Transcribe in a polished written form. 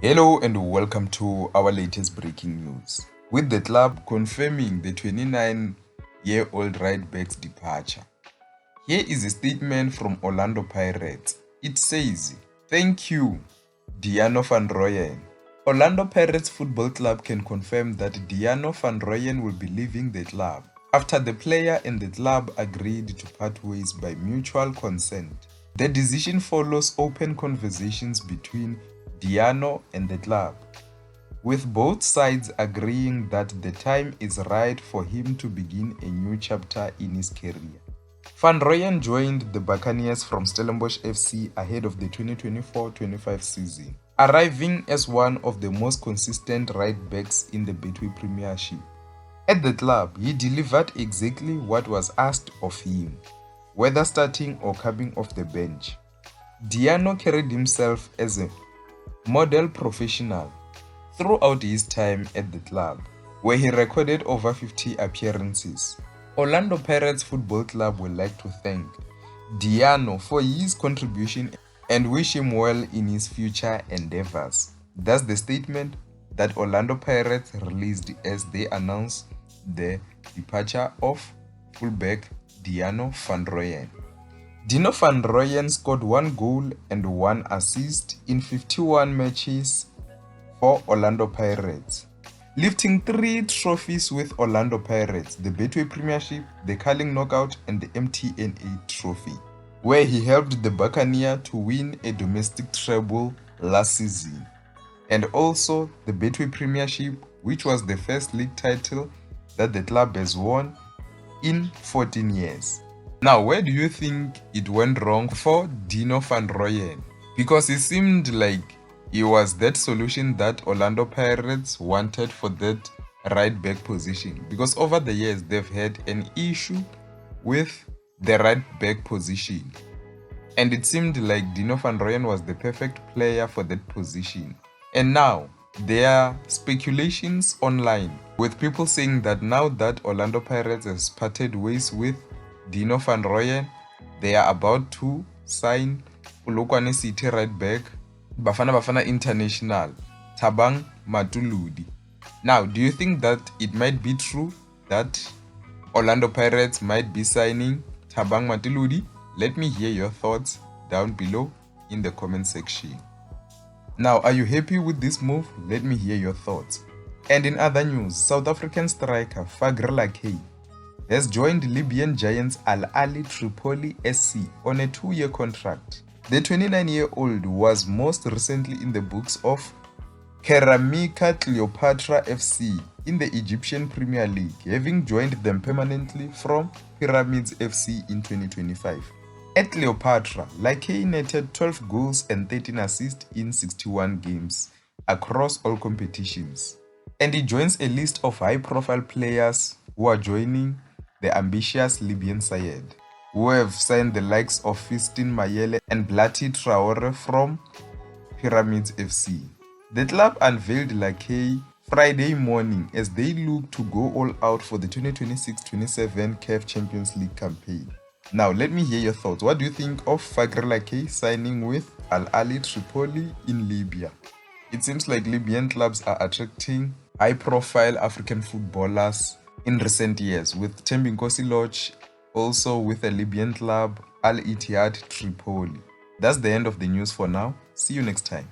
Hello and welcome to our latest breaking news. With the club confirming the 29-year-old right back's departure. Here is a statement from Orlando Pirates. It says, "Thank you, Deano van Rooyen." Orlando Pirates Football Club can confirm that Deano van Rooyen will be leaving the club after the player and the club agreed to part ways by mutual consent. The decision follows open conversations between Deano and the club, with both sides agreeing that the time is right for him to begin a new chapter in his career. Van Rooyen joined the Buccaneers from Stellenbosch FC ahead of the 2024-25 season, arriving as one of the most consistent right backs in the Betway Premiership. At the club, he delivered exactly what was asked of him, whether starting or coming off the bench. Deano carried himself as a model professional throughout his time at the club, where he recorded over 50 appearances. Orlando Pirates Football Club would like to thank Deano for his contribution and wish him well in his future endeavors. That's the statement that Orlando Pirates released as they announced the departure of fullback Deano van Rooyen. Deano van Rooyen scored 1 goal and 1 assist in 51 matches for Orlando Pirates, lifting 3 trophies with Orlando Pirates: the Betway Premiership, the Carling Knockout, and the MTN8 Trophy, where he helped the Buccaneers to win a domestic treble last season, and also the Betway Premiership, which was the first league title that the club has won in 14 years. Now, where do you think it went wrong for Deano van Rooyen? Because it seemed like he was that solution that Orlando Pirates wanted for that right back position. Because over the years, they've had an issue with the right back position. And it seemed like Deano van Rooyen was the perfect player for that position. And now, there are speculations online with people saying that now that Orlando Pirates has parted ways with Deano van Rooyen, they are about to sign Polokwane City right back Bafana International Thabang Matladi. Now, do you think that it might be true that Orlando Pirates might be signing Thabang Matladi? Let me hear your thoughts down below in the comment section. Now, are you happy with this move? Let me hear your thoughts. And in other news, South African striker Fagrie Lakay has joined Libyan giants Ahli Tripoli SC on a 2-year contract. The 29-year-old was most recently in the books of Ceramica Cleopatra FC in the Egyptian Premier League, having joined them permanently from Pyramids FC in 2025. At Cleopatra, Lakay netted 12 goals and 13 assists in 61 games across all competitions. And he joins a list of high-profile players who are joining the ambitious Libyan side, who have signed the likes of Fiston Mayele and Blati Traore from Pyramids FC. The club unveiled Lakay Friday morning as they look to go all out for the 2026-27 CAF Champions League campaign. Now, let me hear your thoughts. What do you think of Fagrie Lakay signing with Ahli Tripoli in Libya? It seems like Libyan clubs are attracting high-profile African footballers in recent years, with Thembi Nkosi also with a Libyan club, Ahli Tripoli. That's the end of the news for now. See you next time.